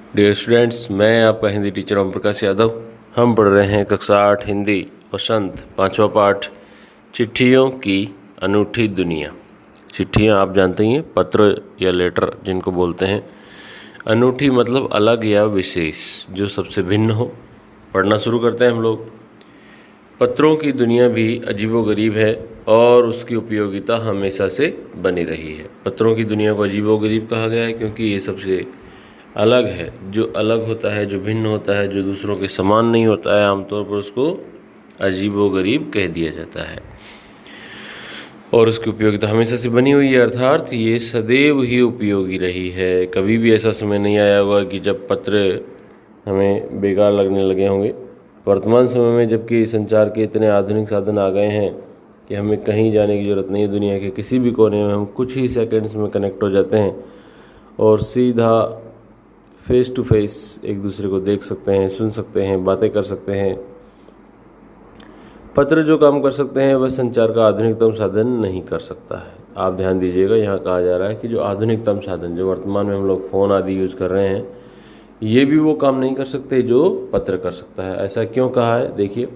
Dear students, मैं आपका Hindi teacher Om Prakash Yadav. हम पढ़ रहे हैं कक्षा 8 हिंदी वसंत 5वां पाठ चिट्ठियों की अनूठी दुनिया। चिट्ठियाँ आप जानते ही हैं, पत्र या लेटर जिनको बोलते हैं। अनूठी मतलब अलग या विशेष, जो सबसे भिन्न हो। पढ़ना शुरू करते हैं हम लोग। पत्रों की दुनिया भी अजीबोगरीब है और उसकी उपयोगिता हमेशा से बनी रही है। पत्रों की दुनिया को अजीबोगरीब कहा गया है क्योंकि ये सबसे अलग है। जो अलग होता है, जो भिन्न होता है, जो दूसरों के समान नहीं होता है, आमतौर पर उसको अजीबोगरीब कह दिया जाता है और उसकी उपयोगिता हमेशा से बनी हुई है, अर्थात ये सदैव ही उपयोगी रही है। कभी भी ऐसा समय नहीं आया होगा कि जब पत्र हमें बेकार लगने लगे होंगे। वर्तमान समय में जबकि संचार के इतने आधुनिक साधन आ गए हैं कि हमें कहीं जाने की ज़रूरत नहीं है, दुनिया के किसी भी कोने में हम कुछ ही सेकंड्स में कनेक्ट हो जाते हैं और सीधा फेस टू फेस एक दूसरे को देख सकते हैं, सुन सकते हैं, बातें कर सकते हैं। पत्र जो काम कर सकते हैं वह संचार का आधुनिकतम साधन नहीं कर सकता है। आप ध्यान दीजिएगा, यहाँ कहा जा रहा है कि जो आधुनिकतम साधन, जो वर्तमान में हम लोग फ़ोन आदि यूज़ कर रहे हैं, ये भी वो काम नहीं कर सकते जो पत्र कर सकता है। ऐसा क्यों कहा है? देखिए,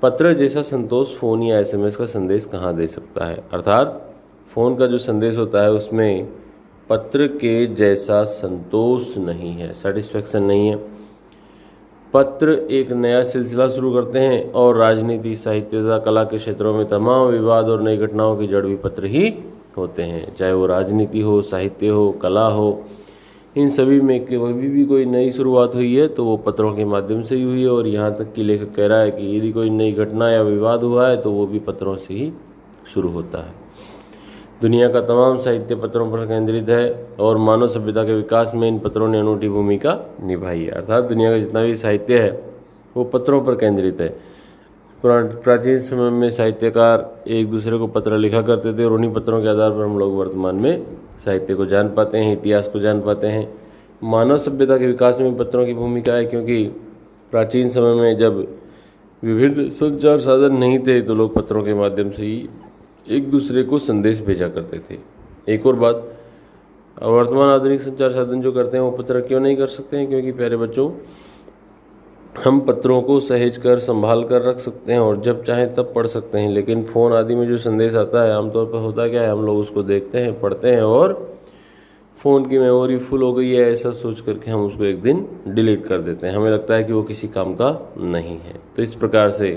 पत्र जैसा संतोष फ़ोन या SMS का संदेश कहाँ दे सकता है। अर्थात फ़ोन का जो संदेश होता है उसमें पत्र के जैसा संतोष नहीं है, सेटिस्फेक्शन नहीं है। पत्र एक नया सिलसिला शुरू करते हैं और राजनीति, साहित्य तथा कला के क्षेत्रों में तमाम विवाद और नई घटनाओं की जड़ भी पत्र ही होते हैं। चाहे वो राजनीति हो, साहित्य हो, कला हो, इन सभी में कभी भी कोई नई शुरुआत हुई है तो वो पत्रों के माध्यम से ही हुई है। और यहाँ तक कि लेखक कह रहा है कि यदि कोई नई घटना या विवाद हुआ है तो वो भी पत्रों से ही शुरू होता है। दुनिया का तमाम साहित्य पत्रों पर केंद्रित है और मानव सभ्यता के विकास में इन पत्रों ने अनूठी भूमिका निभाई है। अर्थात दुनिया का जितना भी साहित्य है वो पत्रों पर केंद्रित है। प्राचीन समय में साहित्यकार एक दूसरे को पत्र लिखा करते थे और उन्हीं पत्रों के आधार पर हम लोग वर्तमान में साहित्य को जान पाते हैं, इतिहास को जान पाते हैं। मानव सभ्यता के विकास में पत्रों की भूमिका है क्योंकि प्राचीन समय में जब विभिन्न संचार साधन नहीं थे तो लोग पत्रों के माध्यम से ही एक दूसरे को संदेश भेजा करते थे। एक और बात, वर्तमान आधुनिक संचार साधन जो करते हैं वो पत्र क्यों नहीं कर सकते हैं? क्योंकि प्यारे बच्चों, हम पत्रों को सहेज कर, संभाल कर रख सकते हैं और जब चाहें तब पढ़ सकते हैं, लेकिन फ़ोन आदि में जो संदेश आता है आमतौर पर होता क्या है, हम लोग उसको देखते हैं, पढ़ते हैं और फ़ोन की मेमोरी फुल हो गई है ऐसा सोच करके हम उसको एक दिन डिलीट कर देते हैं। हमें लगता है कि वो किसी काम का नहीं है। तो इस प्रकार से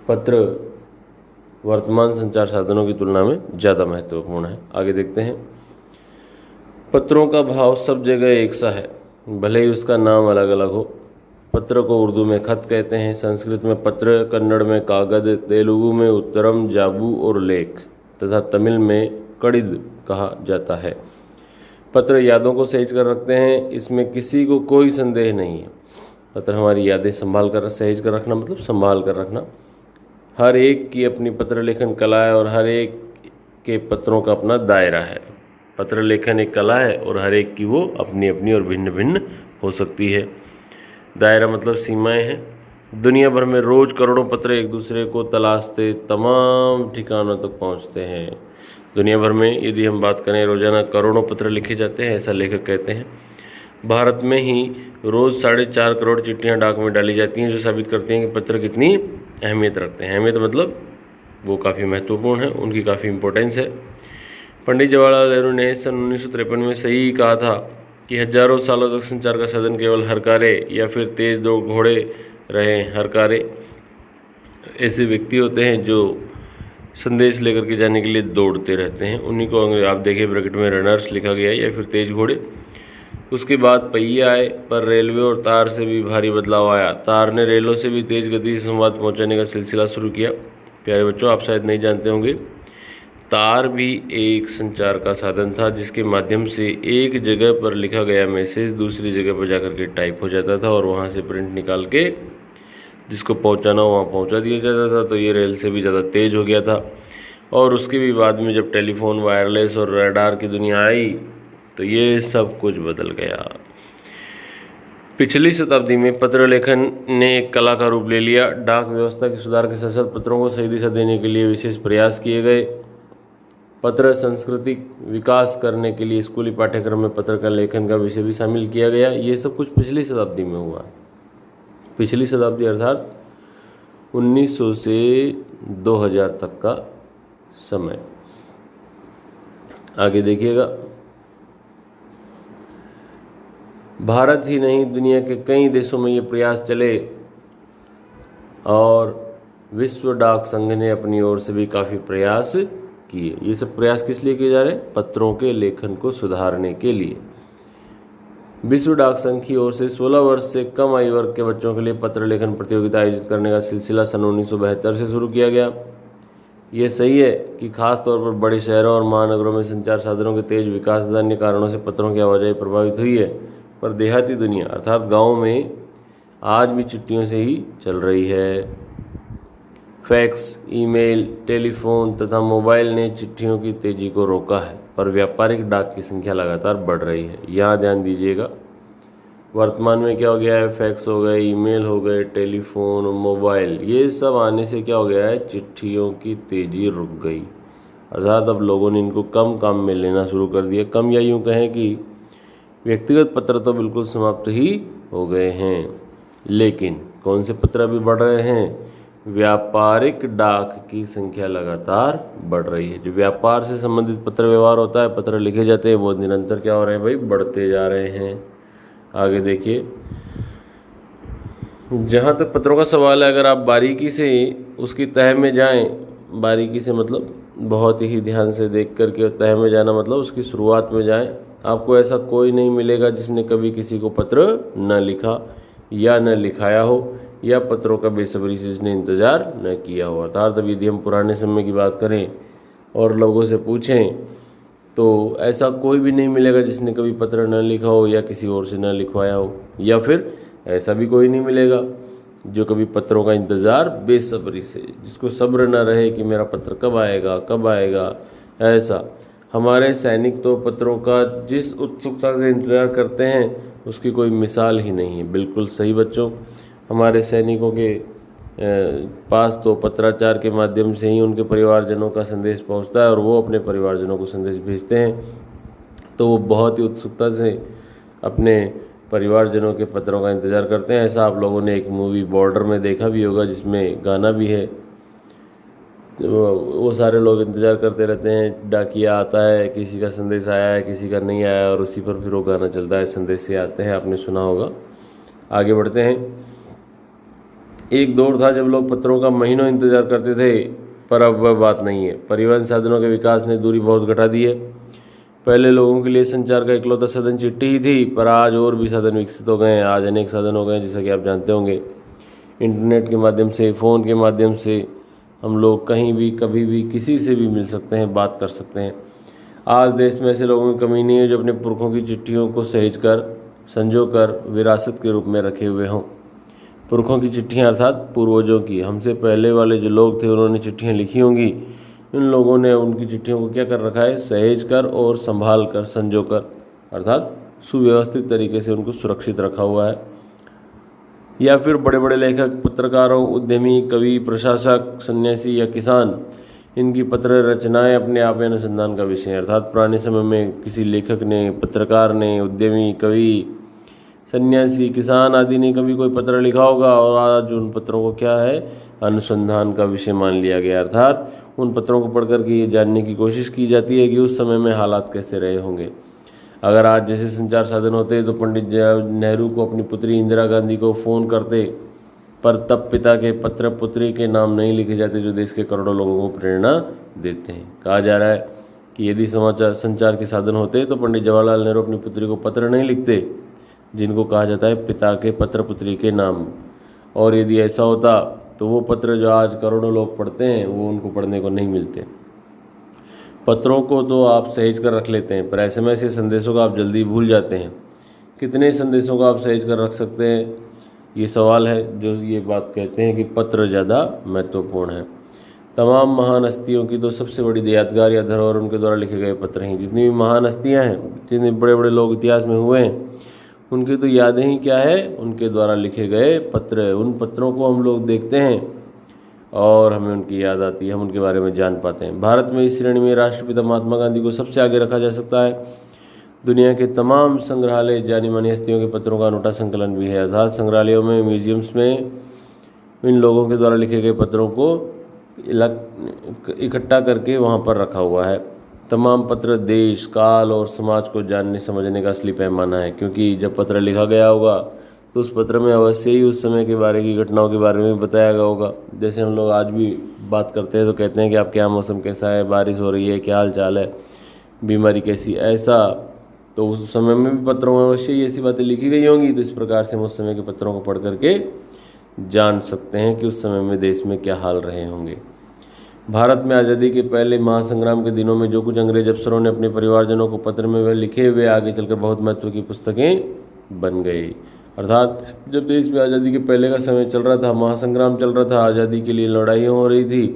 पत्र वर्तमान संचार साधनों की तुलना में ज़्यादा महत्वपूर्ण है। आगे देखते हैं। पत्रों का भाव सब जगह एक सा है, भले ही उसका नाम अलग अलग हो। पत्र को उर्दू में खत कहते हैं, संस्कृत में पत्र, कन्नड़ में कागद, तेलुगु में उत्तरम, जाबू और लेख तथा तमिल में कड़िद कहा जाता है। पत्र यादों को सहेज कर रखते हैं, इसमें किसी को कोई संदेह नहीं है। पत्र हमारी यादें संभाल कर, सहेज कर रखना मतलब संभाल कर रखना। हर एक की अपनी पत्र लेखन कला है और हर एक के पत्रों का अपना दायरा है। पत्र लेखन एक कला है और हर एक की वो अपनी अपनी और भिन्न भिन्न हो सकती है। दायरा मतलब सीमाएं हैं। दुनिया भर में रोज़ करोड़ों पत्र एक दूसरे को तलाशते तमाम ठिकानों तक पहुंचते हैं। दुनिया भर में यदि हम बात करें, रोज़ाना करोड़ों पत्र लिखे जाते हैं, ऐसा लेखक कहते हैं। भारत में ही रोज़ 4.5 करोड़ चिट्ठियाँ डाक में डाली जाती हैं, जो साबित करती हैं कि पत्र कितनी अहमियत रखते हैं। अहमियत मतलब वो काफ़ी महत्वपूर्ण है, उनकी काफ़ी इम्पोर्टेंस है। पंडित जवाहरलाल नेहरू ने सन 1953 में सही कहा था कि हजारों सालों तक संचार का साधन केवल हरकारे या फिर तेज दो घोड़े रहे। हरकारे ऐसे व्यक्ति होते हैं जो संदेश लेकर के जाने के लिए दौड़ते रहते हैं, उन्हीं को आप देखिए ब्रैकेट में रनर्स लिखा गया है या फिर तेज घोड़े। उसके बाद पहिए आए, पर रेलवे और तार से भी भारी बदलाव आया। तार ने रेलों से भी तेज गति से संवाद पहुंचाने का सिलसिला शुरू किया। प्यारे बच्चों, आप शायद नहीं जानते होंगे, तार भी एक संचार का साधन था जिसके माध्यम से एक जगह पर लिखा गया मैसेज दूसरी जगह पर जाकर के टाइप हो जाता था और वहाँ से प्रिंट निकाल के जिसको पहुँचाना हो वहाँ पहुँचा दिया जाता था। तो ये रेल से भी ज़्यादा तेज हो गया था। और उसके भी बाद में जब टेलीफोन, वायरलेस और रडार की दुनिया आई तो ये सब कुछ बदल गया। पिछली शताब्दी में पत्र लेखन ने एक कला का रूप ले लिया। डाक व्यवस्था के सुधार के साथ साथ पत्रों को सही दिशा देने के लिए विशेष प्रयास किए गए। पत्र सांस्कृतिक विकास करने के लिए स्कूली पाठ्यक्रम में पत्र का लेखन का विषय भी शामिल किया गया। ये सब कुछ पिछली शताब्दी में हुआ। पिछली शताब्दी अर्थात 1900 से 2000 तक का समय। आगे देखिएगा, भारत ही नहीं दुनिया के कई देशों में ये प्रयास चले और विश्व डाक संघ ने अपनी ओर से भी काफ़ी प्रयास किए। ये सब प्रयास किस लिए किए जा रहे हैं? पत्रों के लेखन को सुधारने के लिए। विश्व डाक संघ की ओर से 16 वर्ष से कम आयु वर्ग के बच्चों के लिए पत्र लेखन प्रतियोगिता आयोजित करने का सिलसिला सन 1972 से शुरू किया गया। ये सही है कि खास तौर पर बड़े शहरों और महानगरों में संचार साधनों के तेज विकास तथा अन्य कारणों से पत्रों की आवाजाही प्रभावित हुई है, पर देहाती दुनिया अर्थात गाँव में आज भी चिट्ठियों से ही चल रही है। फैक्स, ईमेल, टेलीफोन तथा मोबाइल ने चिट्ठियों की तेजी को रोका है, पर व्यापारिक डाक की संख्या लगातार बढ़ रही है। यहाँ ध्यान दीजिएगा, वर्तमान में क्या हो गया है? फैक्स हो गए, ईमेल हो गए, टेलीफोन, मोबाइल, ये सब आने से क्या हो गया है? चिट्ठियों की तेजी रुक गई। अर्थात अब लोगों ने इनको कम काम में लेना शुरू कर दिया। कम या यूँ कहें कि व्यक्तिगत पत्र तो बिल्कुल समाप्त ही हो गए हैं, लेकिन कौन से पत्र अभी बढ़ रहे हैं? व्यापारिक डाक की संख्या लगातार बढ़ रही है। जो व्यापार से संबंधित पत्र व्यवहार होता है, पत्र लिखे जाते हैं, वो निरंतर क्या हो रहे हैं भाई? बढ़ते जा रहे हैं। आगे देखिए, जहाँ तक पत्रों का सवाल है, अगर आप बारीकी से उसकी तह में जाएं, बारीकी से मतलब बहुत ही ध्यान से देख करके, तह में जाना मतलब उसकी शुरुआत में जाएं, आपको ऐसा कोई नहीं मिलेगा जिसने कभी किसी को पत्र न लिखा या न लिखाया हो, या पत्रों का बेसब्री से जिसने इंतज़ार न किया हो। अर्थात अब यदि हम पुराने समय की बात करें और लोगों से पूछें तो ऐसा कोई भी नहीं मिलेगा जिसने कभी पत्र न लिखा हो या किसी और से न लिखवाया हो, या फिर ऐसा भी कोई नहीं मिलेगा जो कभी पत्रों का इंतज़ार बेसब्री से, जिसको सब्र न रहे कि मेरा पत्र कब आएगा कब आएगा। ऐसा हमारे सैनिक तो पत्रों का जिस उत्सुकता से इंतज़ार करते हैं उसकी कोई मिसाल ही नहीं है। बिल्कुल सही बच्चों, हमारे सैनिकों के पास तो पत्राचार के माध्यम से ही उनके परिवारजनों का संदेश पहुंचता है और वो अपने परिवारजनों को संदेश भेजते हैं, तो वो बहुत ही उत्सुकता से अपने परिवारजनों के पत्रों का इंतज़ार करते हैं। ऐसा आप लोगों ने एक मूवी बॉर्डर में देखा भी होगा, जिसमें गाना भी है। वो सारे लोग इंतज़ार करते रहते हैं, डाकिया आता है, किसी का संदेश आया है, किसी का नहीं आया, और उसी पर फिर वो गाना चलता है, संदेश से आते हैं। आपने सुना होगा। आगे बढ़ते हैं। एक दौर था जब लोग पत्रों का महीनों इंतजार करते थे, पर अब वह बात नहीं है। परिवहन साधनों के विकास ने दूरी बहुत घटा दी है। पहले लोगों के लिए संचार का इकलौता साधन चिट्ठी ही थी, पर आज और भी साधन विकसित हो गए हैं। आज अनेक साधन हो गए हैं, जैसा कि आप जानते होंगे। इंटरनेट के माध्यम से, फ़ोन के माध्यम से हम लोग कहीं भी कभी भी किसी से भी मिल सकते हैं, बात कर सकते हैं। आज देश में ऐसे लोगों की कमी नहीं है जो अपने पुरखों की चिट्ठियों को सहेज कर, संजो कर विरासत के रूप में रखे हुए हों। पुरखों की चिट्ठियाँ अर्थात पूर्वजों की, हमसे पहले वाले जो लोग थे उन्होंने चिट्ठियाँ लिखी होंगी। इन लोगों ने उनकी चिट्ठियों को क्या कर रखा है? सहेज कर और संभाल कर, संजो कर, अर्थात सुव्यवस्थित तरीके से उनको सुरक्षित रखा हुआ है। या फिर बड़े बड़े लेखक, पत्रकारों, उद्यमी, कवि, प्रशासक, सन्यासी या किसान, इनकी पत्र रचनाएं अपने आप में अनुसंधान का विषय है। अर्थात पुराने समय में किसी लेखक ने, पत्रकार ने, उद्यमी, कवि, सन्यासी, किसान आदि ने कभी कोई पत्र लिखा होगा, और आज उन पत्रों को क्या है? अनुसंधान का विषय मान लिया गया। अर्थात उन पत्रों को पढ़कर के ये जानने की कोशिश की जाती है कि उस समय में हालात कैसे रहे होंगे। अगर आज जैसे संचार साधन होते तो पंडित जवाहरलाल नेहरू को अपनी पुत्री इंदिरा गांधी को फ़ोन करते, पर तब पिता के पत्र पुत्री के नाम नहीं लिखे जाते, जो देश के करोड़ों लोगों को प्रेरणा देते हैं। कहा जा रहा है कि यदि संचार के साधन होते तो पंडित जवाहरलाल नेहरू अपनी पुत्री को पत्र नहीं लिखते, जिनको कहा जाता है पिता के पत्र पुत्री के नाम। और यदि ऐसा होता तो वो पत्र जो आज करोड़ों लोग पढ़ते हैं, वो उनको पढ़ने को नहीं मिलते। पत्रों को तो आप सहेज कर रख लेते हैं, पर SMS के संदेशों को आप जल्दी भूल जाते हैं। कितने संदेशों को आप सहेज कर रख सकते हैं? ये सवाल है जो ये बात कहते हैं कि पत्र ज़्यादा महत्वपूर्ण है। तमाम महान हस्तियों की तो सबसे बड़ी यादगार या धरोहर उनके द्वारा लिखे गए पत्र हैं। जितनी भी महान हस्तियाँ हैं, जितने बड़े बड़े लोग इतिहास में हुए हैं, उनकी तो यादें ही क्या है? उनके द्वारा लिखे गए पत्र। उन पत्रों को हम लोग देखते हैं और हमें उनकी याद आती है, हम उनके बारे में जान पाते हैं। भारत में इस श्रेणी में राष्ट्रपिता महात्मा गांधी को सबसे आगे रखा जा सकता है। दुनिया के तमाम संग्रहालय जानी मानी हस्तियों के पत्रों का अनूठा संकलन भी है, अर्थात संग्रहालयों में, म्यूजियम्स में इन लोगों के द्वारा लिखे गए पत्रों को इकट्ठा करके वहाँ पर रखा हुआ है। तमाम पत्र देश, काल और समाज को जानने समझने का असली पैमाना है, क्योंकि जब पत्र लिखा गया होगा तो उस पत्र में अवश्य ही उस समय के बारे की घटनाओं के बारे में बताया गया होगा। जैसे हम लोग आज भी बात करते हैं तो कहते हैं कि आप क्या मौसम कैसा है, बारिश हो रही है, क्या हाल चाल है, बीमारी कैसी, ऐसा। तो उस समय में भी पत्रों में अवश्य ही ऐसी बातें लिखी गई होंगी। तो इस प्रकार से हम उस समय के पत्रों को पढ़ करके जान सकते हैं कि उस समय में देश में क्या हाल रहे होंगे। भारत में आज़ादी के पहले महासंग्राम के दिनों में जो कुछ अंग्रेज अफसरों ने अपने परिवारजनों को पत्र में वह लिखे हुए आगे चलकर बहुत महत्व की पुस्तकें बन गई। अर्थात जब देश में आज़ादी के पहले का समय चल रहा था, महासंग्राम चल रहा था, आज़ादी के लिए लड़ाइयाँ हो रही थी,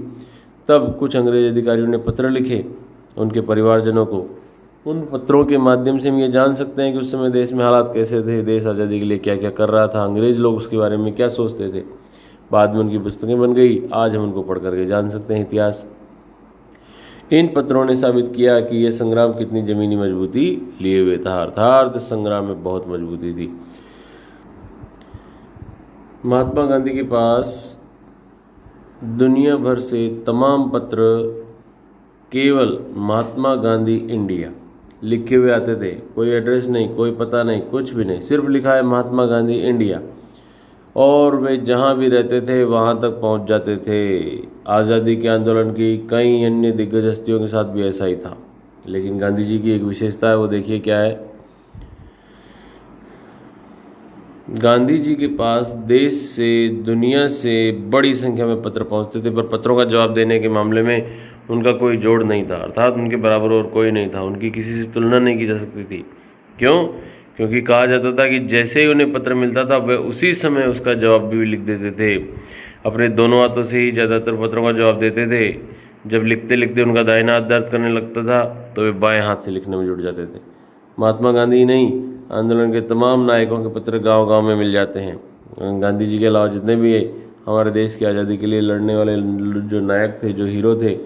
तब कुछ अंग्रेज अधिकारियों ने पत्र लिखे उनके परिवारजनों को। उन पत्रों के माध्यम से हम ये जान सकते हैं कि उस समय देश में हालात कैसे थे, देश आज़ादी के लिए क्या क्या कर रहा था, अंग्रेज लोग उसके बारे में क्या सोचते थे। बाद में उनकी पुस्तकें बन गई, आज हम उनको पढ़ करके जान सकते हैं इतिहास। इन पत्रों ने साबित किया कि यह संग्राम कितनी ज़मीनी मजबूती लिए हुए था, अर्थात संग्राम में बहुत मजबूती थी। महात्मा गांधी के पास दुनिया भर से तमाम पत्र केवल महात्मा गांधी इंडिया लिखे हुए आते थे। कोई एड्रेस नहीं, कोई पता नहीं, कुछ भी नहीं, सिर्फ लिखा है महात्मा गांधी इंडिया। और वे जहाँ भी रहते थे वहाँ तक पहुँच जाते थे। आज़ादी के आंदोलन की कई अन्य दिग्गज हस्तियों के साथ भी ऐसा ही था। लेकिन गांधी जी की एक विशेषता है, वो देखिए क्या है। गांधी जी के पास देश से, दुनिया से बड़ी संख्या में पत्र पहुंचते थे, पर पत्रों का जवाब देने के मामले में उनका कोई जोड़ नहीं था, अर्थात उनके बराबर और कोई नहीं था, उनकी किसी से तुलना नहीं की जा सकती थी। क्यों? क्योंकि कहा जाता था कि जैसे ही उन्हें पत्र मिलता था वे उसी समय उसका जवाब भी लिख देते थे। अपने दोनों हाथों से ही ज़्यादातर पत्रों का जवाब देते थे। जब लिखते लिखते उनका दाहिना हाथ दर्द करने लगता था तो वे बाएं हाथ से लिखने में जुट जाते थे। महात्मा गांधी नहीं, आंदोलन के तमाम नायकों के पत्र गांव-गांव में मिल जाते हैं। गांधी जी के अलावा जितने भी हमारे देश की आज़ादी के लिए लड़ने वाले जो नायक थे, जो हीरो थे,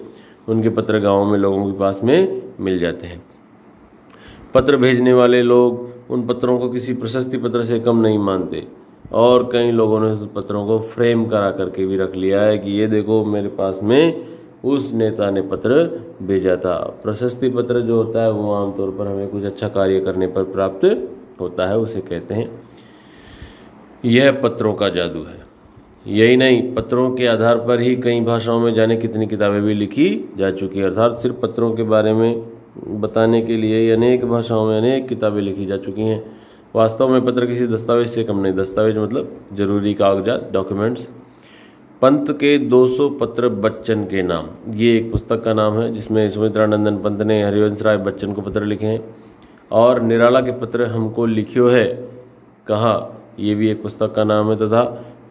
उनके पत्र गाँवों में लोगों के पास में मिल जाते हैं। पत्र भेजने वाले लोग उन पत्रों को किसी प्रशस्ति पत्र से कम नहीं मानते, और कई लोगों ने उस पत्रों को फ्रेम करा करके भी रख लिया है कि ये देखो मेरे पास में उस नेता ने पत्र भेजा था। प्रशस्ति पत्र जो होता है वो आमतौर पर हमें कुछ अच्छा कार्य करने पर प्राप्त होता है, उसे कहते हैं। यह पत्रों का जादू है। यही नहीं, पत्रों के आधार पर ही कई भाषाओं में जाने कितनी किताबें भी लिखी जा चुकी है, अर्थात सिर्फ पत्रों के बारे में बताने के लिए अनेक भाषाओं में अनेक किताबें लिखी जा चुकी हैं। वास्तव में पत्र किसी दस्तावेज से कम नहीं। दस्तावेज मतलब जरूरी कागजात, डॉक्यूमेंट्स। पंत के 200 पत्र बच्चन के नाम, ये एक पुस्तक का नाम है जिसमें सुमित्रानंदन पंत ने हरिवंश राय बच्चन को पत्र लिखे हैं। और निराला के पत्र हमको लिखियो है कहा, ये भी एक पुस्तक का नाम है। तथा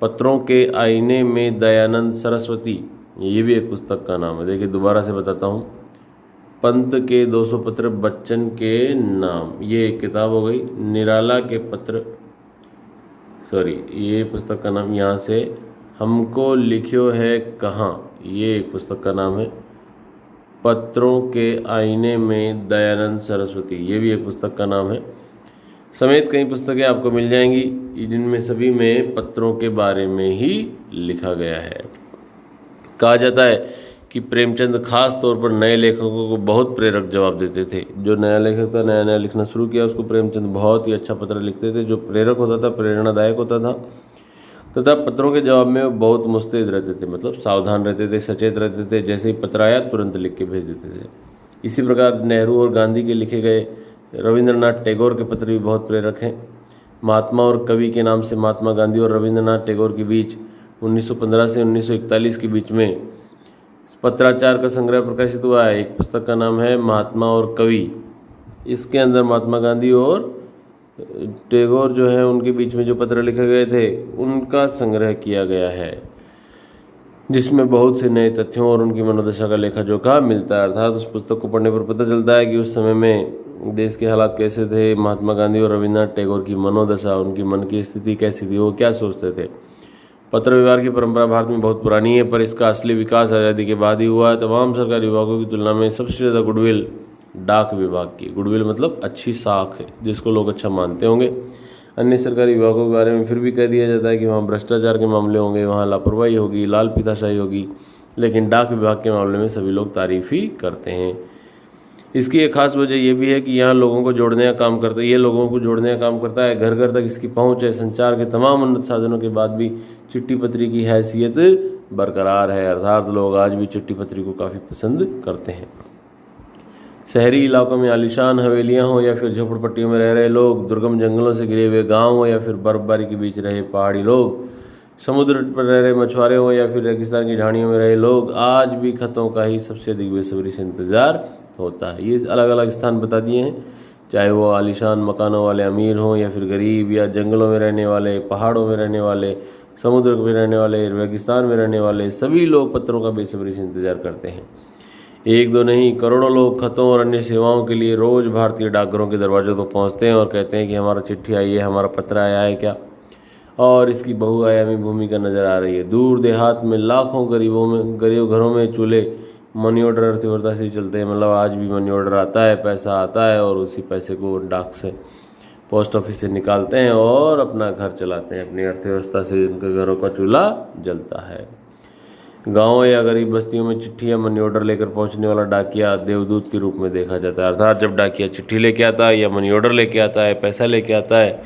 पत्रों के आईने में दयानंद सरस्वती, ये भी एक पुस्तक का नाम है। देखिए दोबारा से बताता हूँ, पंत के 200 पत्र बच्चन के नाम, ये एक किताब हो गई। निराला के पत्र, ये पुस्तक का नाम, यहाँ से हमको लिखियो है कहाँ, ये एक पुस्तक का नाम है। पत्रों के आईने में दयानंद सरस्वती, ये भी एक पुस्तक का नाम है। समेत कई पुस्तकें आपको मिल जाएंगी जिनमें सभी में पत्रों के बारे में ही लिखा गया है। कहा जाता है कि प्रेमचंद खास तौर पर नए लेखकों को बहुत प्रेरक जवाब देते थे। जो नया लेखक था, नया नया लिखना शुरू किया, उसको प्रेमचंद बहुत ही अच्छा पत्र लिखते थे जो प्रेरक होता था, प्रेरणादायक होता था। तथा पत्रों के जवाब में वो बहुत मुस्तैद रहते थे, मतलब सावधान रहते थे, सचेत रहते थे। जैसे ही पत्र आया तुरंत लिख के भेज देते थे। इसी प्रकार नेहरू और गांधी के लिखे गए रविंद्रनाथ टैगोर के पत्र भी बहुत प्रेरक हैं। महात्मा और कवि के नाम से महात्मा गांधी और रविंद्रनाथ टैगोर के बीच 1915 से 1941 के बीच में पत्राचार का संग्रह प्रकाशित हुआ है। एक पुस्तक का नाम है महात्मा और कवि। इसके अंदर महात्मा गांधी और टैगोर जो है उनके बीच में जो पत्र लिखे गए थे उनका संग्रह किया गया है, जिसमें बहुत से नए तथ्यों और उनकी मनोदशा का लेखा जोखा मिलता है। अर्थात उस पुस्तक को पढ़ने पर पता चलता है कि उस समय में देश के हालात कैसे थे, महात्मा गांधी और रविंद्रनाथ टैगोर की मनोदशा, उनकी मन की स्थिति कैसी थी, वो क्या सोचते थे। पत्र व्यवहार की परंपरा भारत में बहुत पुरानी है, पर इसका असली विकास आज़ादी के बाद ही हुआ है। तमाम सरकारी विभागों की तुलना में सबसे ज़्यादा गुडविल डाक विभाग की। गुडविल मतलब अच्छी साख है, जिसको लोग अच्छा मानते होंगे। अन्य सरकारी विभागों के बारे में फिर भी कह दिया जाता है कि वहाँ भ्रष्टाचार के मामले होंगे, वहाँ लापरवाही होगी, लाल फीताशाही होगी, लेकिन डाक विभाग के मामले में सभी लोग तारीफ ही करते हैं। इसकी एक खास वजह यह भी है कि यहाँ लोगों को जोड़ने का काम करता है, ये लोगों को जोड़ने का काम करता है। घर घर तक इसकी पहुँच है। संचार के तमाम उन्नत साधनों के बाद भी चिट्ठी पत्री की हैसियत बरकरार है, अर्थात लोग आज भी चिट्ठी पत्री को काफ़ी पसंद करते हैं। शहरी इलाकों में आलीशान हवेलियाँ हों या फिर झोपड़पट्टियों में रह रहे लोग, दुर्गम जंगलों से घिरे हुए गाँव हो या फिर बर्फबारी के बीच रहे पहाड़ी लोग, समुद्र तट पर रह रहे मछुआरे हों या फिर रेगिस्तान की ढाणियों में रहे लोग, आज भी खतों का ही सबसे अधिक बेसब्री से इंतजार होता है। ये अलग अलग स्थान बता दिए हैं, चाहे वो आलीशान मकानों वाले अमीर हों या फिर गरीब, या जंगलों में रहने वाले, पहाड़ों में रहने वाले, समुद्र में रहने वाले, रेगिस्तान में रहने वाले, सभी लोग पत्रों का बेसब्री से इंतजार करते हैं। एक दो नहीं, करोड़ों लोग खतों और अन्य सेवाओं के लिए रोज़ भारतीय डाकघरों के दरवाजों तक पहुँचते हैं और कहते हैं कि हमारा चिट्ठी आई है, हमारा पत्र आया है क्या। और इसकी बहुआयामी भूमिका नज़र आ रही है। दूर देहात में लाखों गरीब घरों में चूल्हे मनी ऑर्डर अर्थव्यवस्था से चलते हैं। मतलब आज भी मनी ऑर्डर आता है, पैसा आता है और उसी पैसे को डाक से, पोस्ट ऑफिस से निकालते हैं और अपना घर चलाते हैं। अपनी अर्थव्यवस्था से उनके घरों का चूल्हा जलता है। गाँव या गरीब बस्तियों में चिट्ठी या मनी ऑर्डर लेकर पहुंचने वाला डाकिया देवदूत के रूप में देखा जाता है। अर्थात जब डाकिया चिट्ठी लेके आता है या मनी ऑर्डर लेके आता है, पैसा लेके आता है,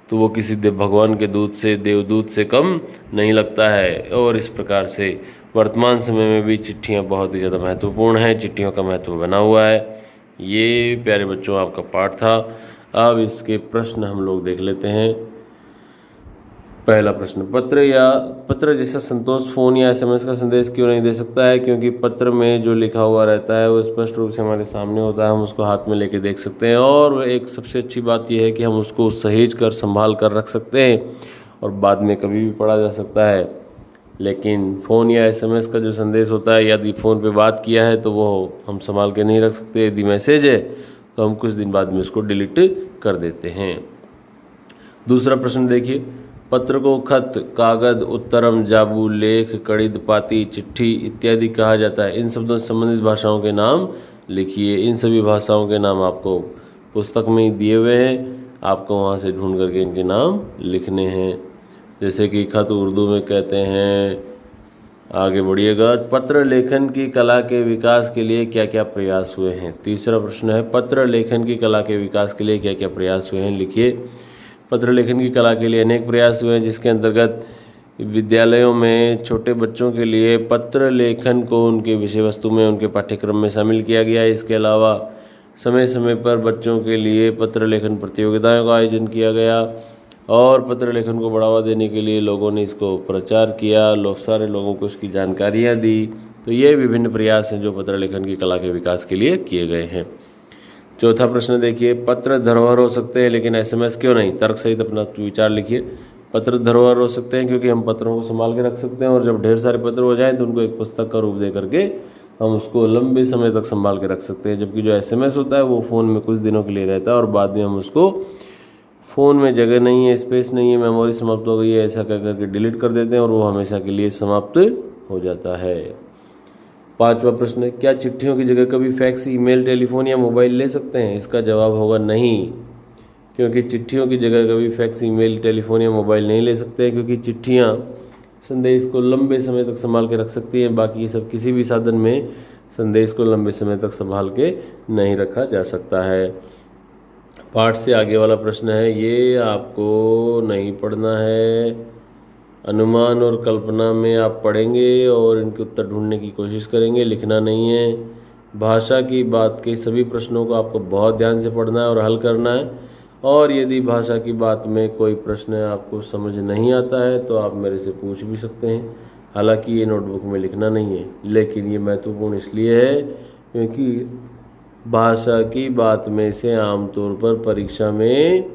तो वो किसी भगवान के दूत से, देवदूत से कम नहीं लगता है। और इस प्रकार से वर्तमान समय में भी चिट्ठियाँ बहुत ही ज़्यादा महत्वपूर्ण हैं। चिट्ठियों का महत्व बना हुआ है। ये प्यारे बच्चों आपका पाठ था। अब इसके प्रश्न हम लोग देख लेते हैं। पहला प्रश्न, पत्र जैसा संतोष फोन या एसएमएस का संदेश क्यों नहीं दे सकता है? क्योंकि पत्र में जो लिखा हुआ रहता है वो स्पष्ट रूप से हमारे सामने होता है, हम उसको हाथ में लेके देख सकते हैं। और एक सबसे अच्छी बात यह है कि हम उसको सहेज कर संभाल कर रख सकते हैं और बाद में कभी भी पढ़ा जा सकता है। लेकिन फ़ोन या एसएमएस का जो संदेश होता है, यदि फ़ोन पे बात किया है तो वो हम संभाल के नहीं रख सकते। यदि मैसेज है तो हम कुछ दिन बाद में उसको डिलीट कर देते हैं। दूसरा प्रश्न देखिए, पत्र को खत, कागज, उत्तरम, जाबू, लेख, कड़िद, पाती, चिट्ठी इत्यादि कहा जाता है। इन शब्दों से संबंधित भाषाओं के नाम लिखिए। इन सभी भाषाओं के नाम आपको पुस्तक में ही दिए हुए हैं, आपको वहाँ से ढूंढ करके इनके नाम लिखने हैं। जैसे कि खत उर्दू में कहते हैं, आगे बढ़िएगा, पत्र लेखन की कला के विकास के लिए क्या क्या प्रयास हुए हैं। तीसरा प्रश्न है, पत्र लेखन की कला के विकास के लिए क्या क्या प्रयास हुए हैं, लिखिए। पत्र लेखन की कला के लिए अनेक प्रयास हुए हैं, जिसके अंतर्गत विद्यालयों में छोटे बच्चों के लिए पत्र लेखन को उनके विषय वस्तु में, उनके पाठ्यक्रम में शामिल किया गया है। इसके अलावा समय समय पर बच्चों के लिए पत्र लेखन प्रतियोगिताओं का आयोजन किया गया और पत्र लेखन को बढ़ावा देने के लिए लोगों ने इसको प्रचार किया, सारे लोगों को इसकी जानकारियाँ दी। तो ये विभिन्न प्रयास हैं जो पत्र लेखन की कला के विकास के लिए किए गए हैं। चौथा प्रश्न देखिए, पत्र धरोहर हो सकते हैं लेकिन एसएमएस क्यों नहीं? तर्क सहित अपना विचार लिखिए। पत्र धरोहर हो सकते हैं क्योंकि हम पत्रों को संभाल के रख सकते हैं और जब ढेर सारे पत्र हो जाएं तो उनको एक पुस्तक का रूप दे करके हम उसको लंबे समय तक संभाल के रख सकते हैं। जबकि जो एसएमएस होता है वो फ़ोन में कुछ दिनों के लिए रहता है और बाद में हम उसको, फ़ोन में जगह नहीं है, स्पेस नहीं है, मेमोरी समाप्त हो गई है, ऐसा कह करके डिलीट कर देते हैं और वो हमेशा के लिए समाप्त हो जाता है। पांचवा प्रश्न है, क्या चिट्ठियों की जगह कभी फैक्स, ईमेल, टेलीफोन या मोबाइल ले सकते हैं? इसका जवाब होगा नहीं, क्योंकि चिट्ठियों की जगह कभी फैक्स, ईमेल, टेलीफोन या मोबाइल नहीं ले सकते हैं, क्योंकि चिट्ठियाँ संदेश को लंबे समय तक संभाल के रख सकती हैं। बाकी सब किसी भी साधन में संदेश को लंबे समय तक संभाल के नहीं रखा जा सकता है। पाठ से आगे वाला प्रश्न है, ये आपको नहीं पढ़ना है, अनुमान और कल्पना में आप पढ़ेंगे और इनके उत्तर ढूंढने की कोशिश करेंगे, लिखना नहीं है। भाषा की बात के सभी प्रश्नों को आपको बहुत ध्यान से पढ़ना है और हल करना है। और यदि भाषा की बात में कोई प्रश्न आपको समझ नहीं आता है तो आप मेरे से पूछ भी सकते हैं। हालांकि ये नोटबुक में लिखना नहीं है, लेकिन ये महत्वपूर्ण इसलिए है क्योंकि भाषा की बात में से आमतौर पर परीक्षा में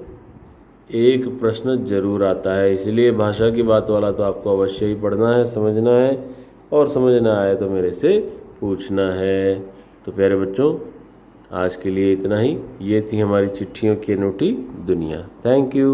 एक प्रश्न जरूर आता है। इसलिए भाषा की बात वाला तो आपको अवश्य ही पढ़ना है, समझना है, और समझ ना आए तो मेरे से पूछना है। तो प्यारे बच्चों, आज के लिए इतना ही। ये थी हमारी चिट्ठियों की अनूठी दुनिया। Thank you.